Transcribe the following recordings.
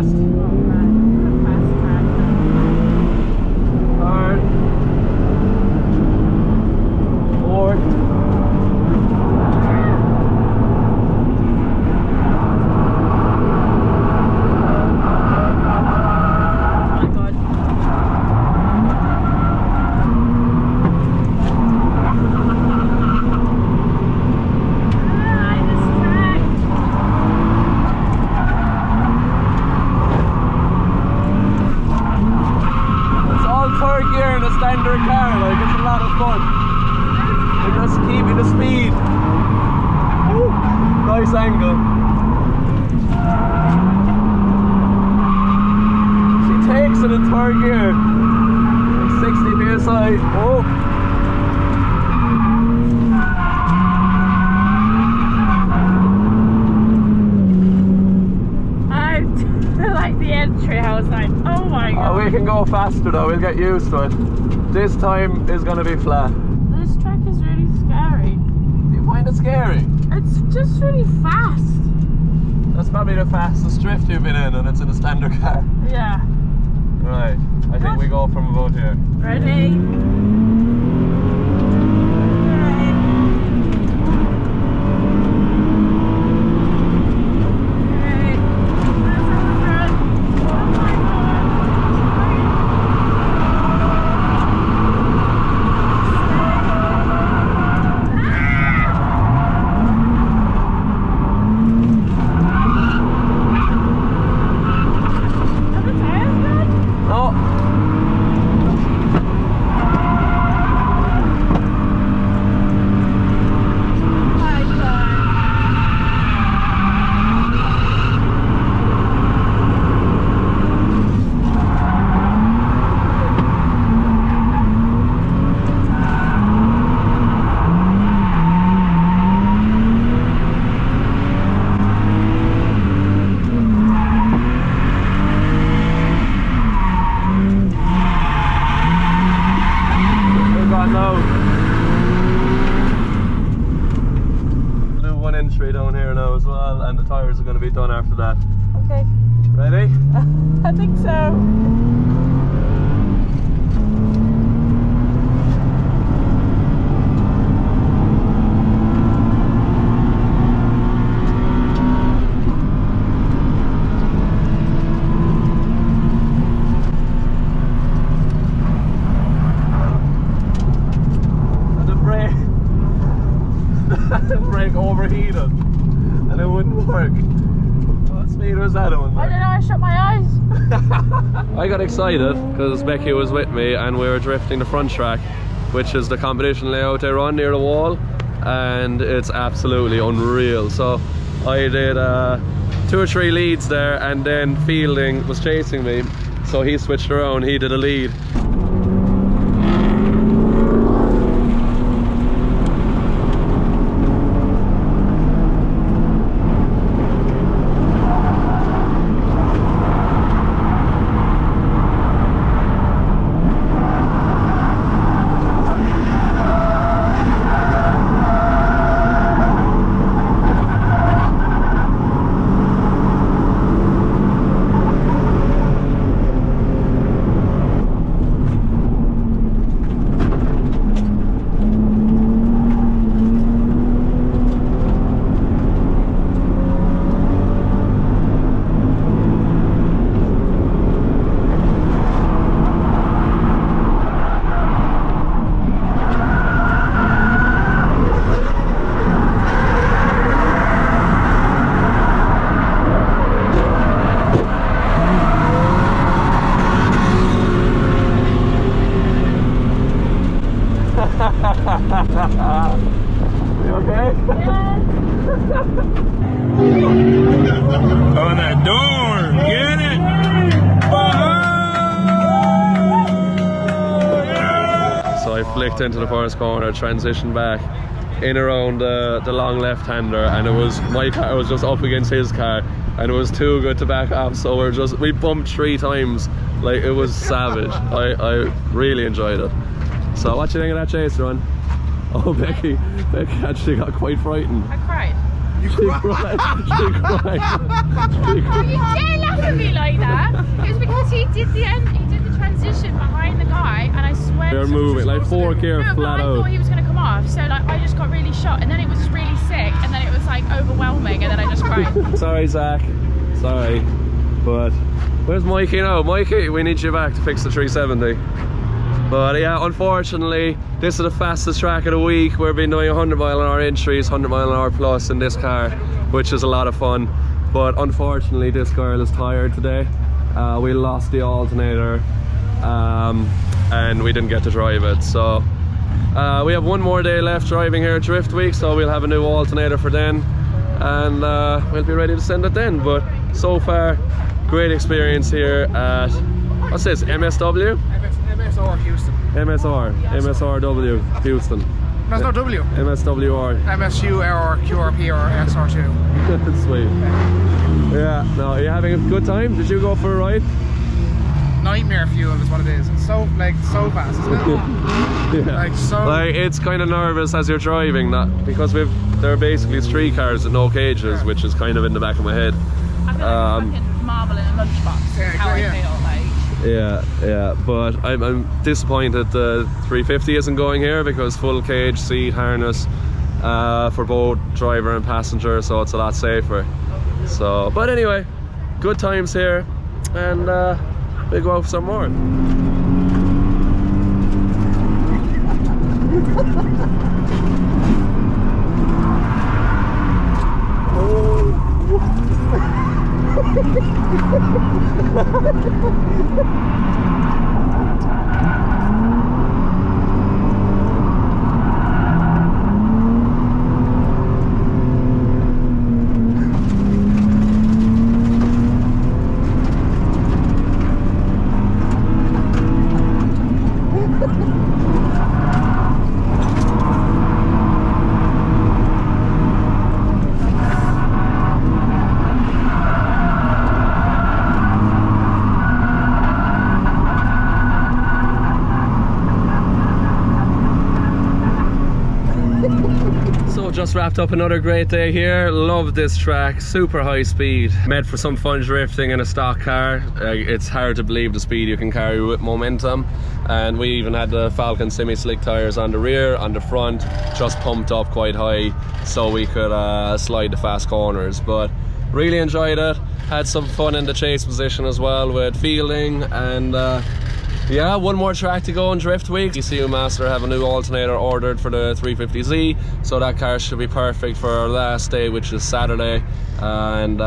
fast. Oh man, this is a fast track. Third. Fourth. Standard car, like it's a lot of fun. They just keep you the speed. Woo. Nice angle. She takes it in third gear. Like 60 psi. Oh. I like the entry. I was like, oh my god. Oh, we can go faster though. We'll get used to it. This time is going to be flat. This track is really scary. Do you find it scary? It's just really fast. That's probably the fastest drift you've been in, and it's in a standard car. Yeah. Right, I think we go from about here. Ready? Down here now as well, and the tyres are going to be done after that. Okay. Ready? I think so. The brake overheated and it wouldn't work. What speed was that on? I don't know, I shut my eyes. I got excited because Becky was with me and we were drifting the front track, which is the competition layout they run near the wall, and it's absolutely unreal. So I did 2 or 3 leads there, and then Fielding was chasing me, so he switched around, he did a lead. You okay? Yeah. On that door, get it! So I flicked into the first corner, transitioned back in around the long left-hander, and it was my car was just up against his car, and it was too good to back off. So we bumped 3 times, like it was savage. I really enjoyed it. So what do you think of that chase, Ron? Oh, Becky actually got quite frightened. I cried. She cried. She cried. You dare laugh at me like that? It was because he did the transition behind the guy, and I swear They're moving like 4K no, flat I out. thought he was going to come off, so like I just got really shocked, and then it was just really sick, and then it was like overwhelming, and then I just cried. Sorry, Zach. Sorry, but where's Mikey now? Mikey, we need you back to fix the 370. But yeah, unfortunately, this is the fastest track of the week. We've been doing 100-mile-an-hour entries, 100-mile-an-hour plus in this car, which is a lot of fun. But unfortunately, this girl is tired today. We lost the alternator, and we didn't get to drive it. So we have one more day left driving here at Drift Week, so we'll have a new alternator for then, and we'll be ready to send it then. But so far, great experience here at, what's this, MSW? MSR Houston. MSRW Houston. No, it's not W. MSWR. MSU or QRP or SR2. Sweet. Yeah, no, are you having a good time? Did you go for a ride? Nightmare fuel is what it is. It's so so fast, isn't it? Yeah. Like so. Like it's kind of nervous as you're driving, that because they're basically street cars with no cages, which is kind of in the back of my head. I feel like a fucking marble in a lunchbox. Yeah, How I feel like. Yeah, but I'm disappointed the 350 isn't going here, because full cage, seat, harness for both driver and passenger, so it's a lot safer. So, but anyway, good times here, and we'll go out for some more. Just wrapped up another great day here. Love this track, super high speed, made for some fun drifting in a stock car. It's hard to believe the speed you can carry with momentum, and we even had the Falken semi-slick tires on the rear, on the front, just pumped up quite high so we could slide the fast corners. But really enjoyed it, had some fun in the chase position as well with fielding, and yeah, one more track to go in Drift Week. Ecumaster have a new alternator ordered for the 350Z, so that car should be perfect for our last day, which is Saturday, and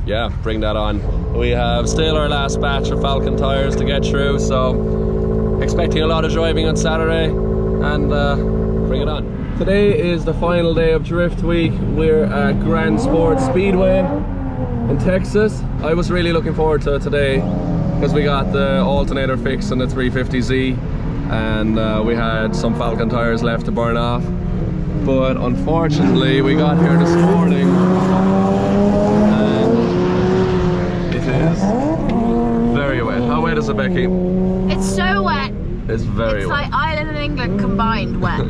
yeah, bring that on. We have still our last batch of Falken Tires to get through, so expecting a lot of driving on Saturday, and bring it on. Today is the final day of Drift Week. We're at Grand Sport Speedway in Texas. I was really looking forward to today, because we got the alternator fixed on the 350Z, and we had some Falken tires left to burn off. But unfortunately, we got here this morning, and it is very wet. How wet is it, Becky? It's so wet. It's very wet. It's like Ireland and England combined wet.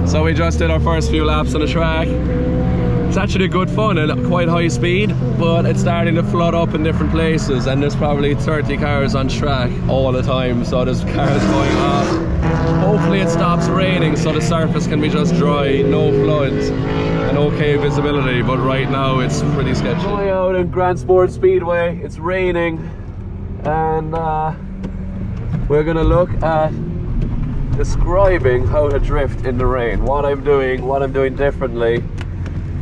So we just did our first few laps on the track. It's actually good fun and quite high speed, but it's starting to flood up in different places, and there's probably 30 cars on track all the time, so there's cars going off. Hopefully it stops raining so the surface can be just dry, no floods, and okay visibility, but right now it's pretty sketchy. Going out in Grand Sport Speedway, it's raining, and we're gonna look at describing how to drift in the rain, what I'm doing differently,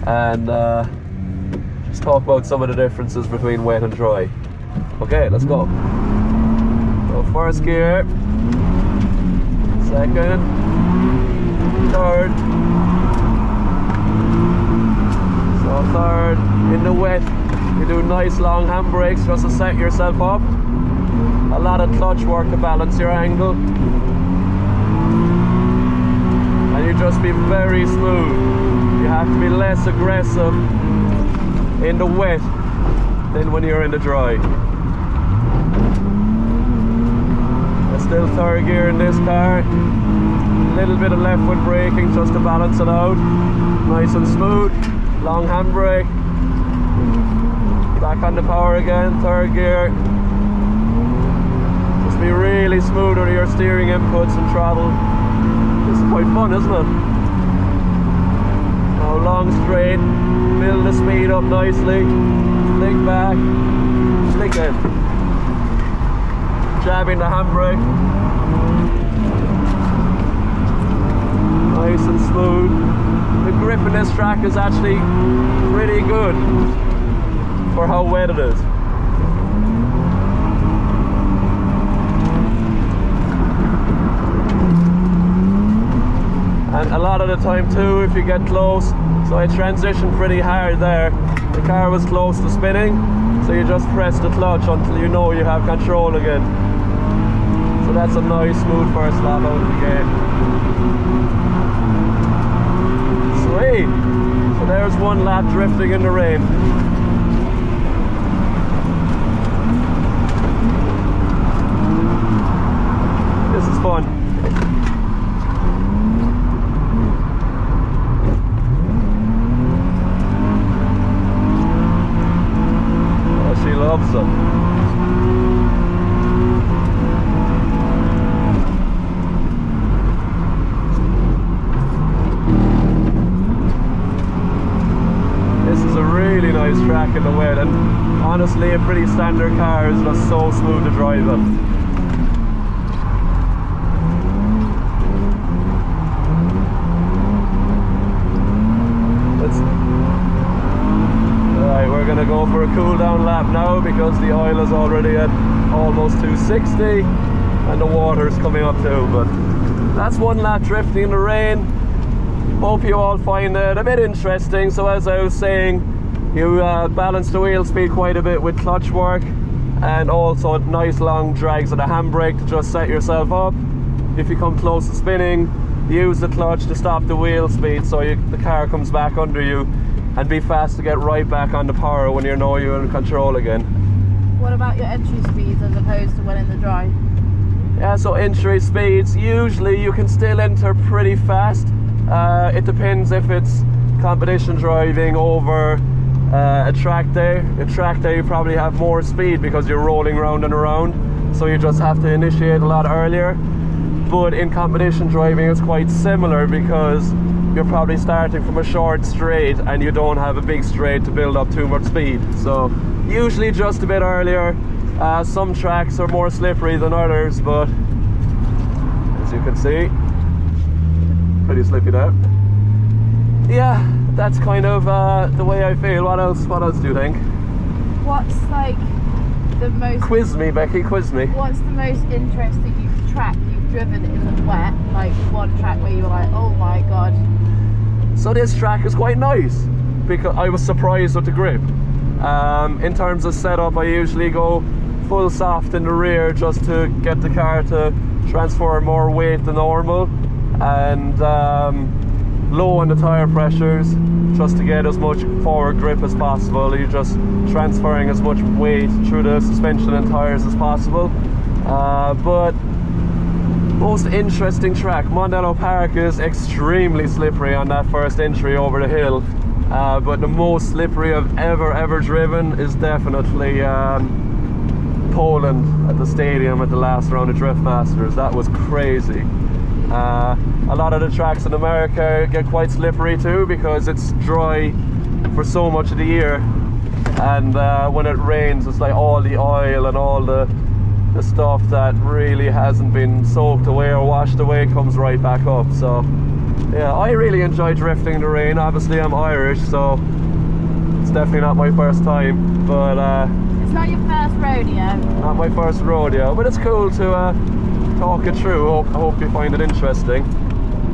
and just talk about some of the differences between wet and dry. Okay, let's go. So first gear, second, third. So third, in the wet, you do nice long handbrakes just to set yourself up. A lot of clutch work to balance your angle. And you just be very smooth. You have to be less aggressive in the wet than when you're in the dry. There's still third gear in this car. A little bit of left foot braking just to balance it out. Nice and smooth. long handbrake. Back on the power again, third gear. Just be really smooth with your steering inputs and throttle. This is quite fun, isn't it? Now long straight, build the speed up nicely, flick back, flick in. Jabbing the handbrake. Nice and smooth. The grip in this track is actually pretty good for how wet it is. And a lot of the time too, if you get close, so I transitioned pretty hard there. The car was close to spinning, so you just press the clutch until you know you have control again. So that's a nice smooth first lap out of the gate. Sweet! So there's one lap drifting in the rain. This is fun. Oh, she loves them. Really nice track in the wet, and honestly a pretty standard car is just so smooth to drive in. Alright, we're going to go for a cool down lap now because the oil is already at almost 260 and the water is coming up too, but that's one lap drifting in the rain. Hope you all find it a bit interesting. So as I was saying, you balance the wheel speed quite a bit with clutch work, and also nice long drags of the handbrake to just set yourself up. If you come close to spinning, use the clutch to stop the wheel speed so the car comes back under you, and be fast to get right back on the power when you know you're in control again. What about your entry speeds as opposed to when in the dry? Yeah, so entry speeds, usually you can still enter pretty fast. It depends if it's competition driving over a track day. A track day you probably have more speed because you're rolling round and around, so you just have to initiate a lot earlier. But in competition driving it's quite similar because you're probably starting from a short straight and you don't have a big straight to build up too much speed. So usually just a bit earlier. Some tracks are more slippery than others, but as you can see, pretty slippy there. Yeah, that's kind of the way I feel. What else do you think? What's like the most... Quiz me, Becky, quiz me. What's the most interesting track you've driven in the wet? Like one track where you were like, oh my god. So this track is quite nice because I was surprised with the grip. In terms of setup, I usually go full soft in the rear just to get the car to transfer more weight than normal, and low on the tire pressures just to get as much forward grip as possible. You're just transferring as much weight through the suspension and tires as possible. But most interesting track, Mondello Park, is extremely slippery on that first entry over the hill. But the most slippery I've ever driven is definitely Poland at the stadium at the last round of Drift Masters. That was crazy. A lot of the tracks in America get quite slippery too because it's dry for so much of the year, and when it rains it's like all the oil and all the stuff that really hasn't been soaked away or washed away comes right back up. So yeah, I really enjoy drifting in the rain. Obviously I'm Irish, so it's definitely not my first time, but it's not your first rodeo. Not my first rodeo, but it's cool to talk it through. I hope you find it interesting,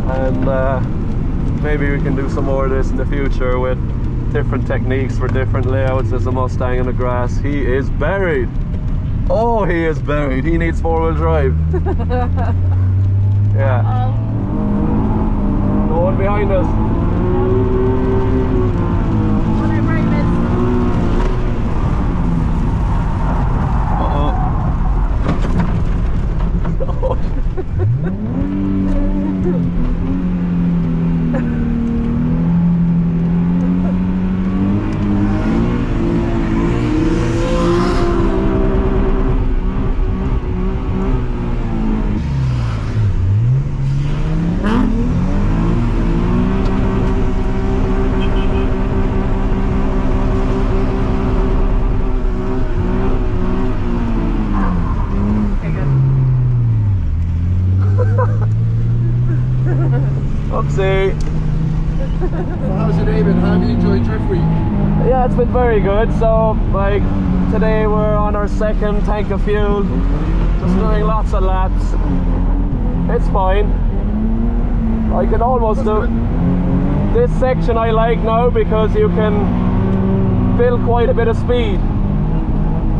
and maybe we can do some more of this in the future with different techniques for different layouts. There's a Mustang in the grass. He is buried. Oh, he is buried. He needs four-wheel drive. Yeah. No one behind us. Oopsie. So how's your day been? How have you enjoyed Drift Week? Yeah, it's been very good. So, like, today we're on our second tank of fuel. Just doing lots of laps. It's fine. I can almost do this section. I like now because you can build quite a bit of speed.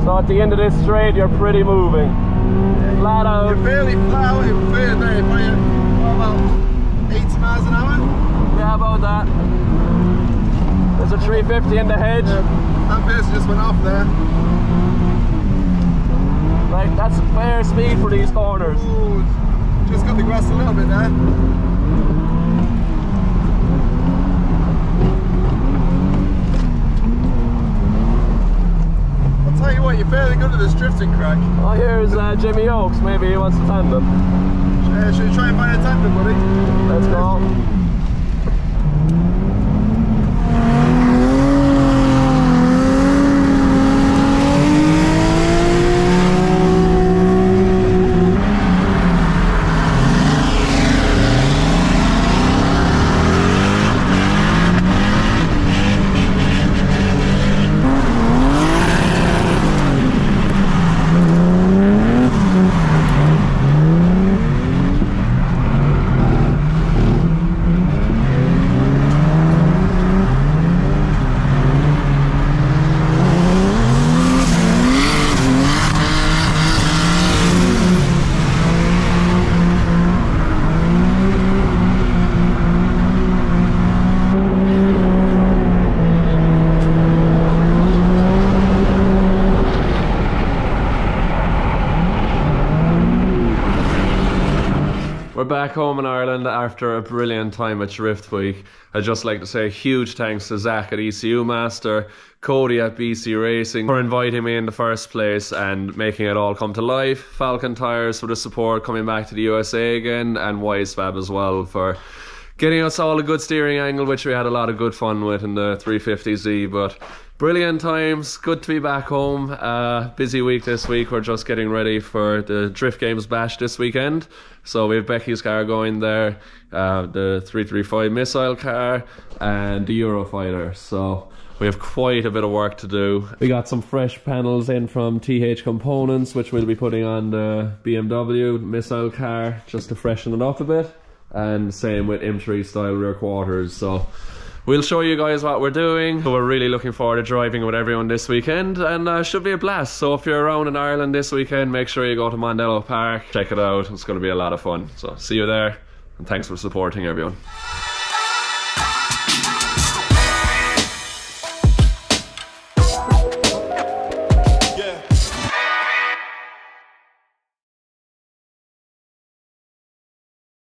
So at the end of this straight, you're pretty moving. Flat out. You're fairly flat out in third there. You're probably about 80 miles an hour. Yeah, about that. There's a 350 in the hedge. That person just went off there. Like, that's fair speed for these corners. Ooh, just got the grass a little bit there. I'll tell you what, you're fairly good at this drifting, crack. Oh, here's Jimmy Oakes. Maybe he wants a tandem. Should we try and find a tandem, buddy? Let's go. We're back home in Ireland after a brilliant time at Drift Week. I'd just like to say huge thanks to Zach at Ecumaster, Cody at BC Racing for inviting me in the first place and making it all come to life, Falken Tires for the support coming back to the USA again, and Wisefab as well for getting us all a good steering angle, which we had a lot of good fun with in the 350Z. But brilliant times, good to be back home. Busy week this week. We're just getting ready for the Drift Games Bash this weekend. So we have Becky's car going there, the 335 missile car and the Eurofighter. So we have quite a bit of work to do. We got some fresh panels in from TH Components, which we'll be putting on the BMW missile car just to freshen it up a bit. And same with M3 style rear quarters. So we'll show you guys what we're doing. We're really looking forward to driving with everyone this weekend, and should be a blast. So if you're around in Ireland this weekend, make sure you go to Mondello Park, check it out. It's going to be a lot of fun. So see you there, and thanks for supporting everyone.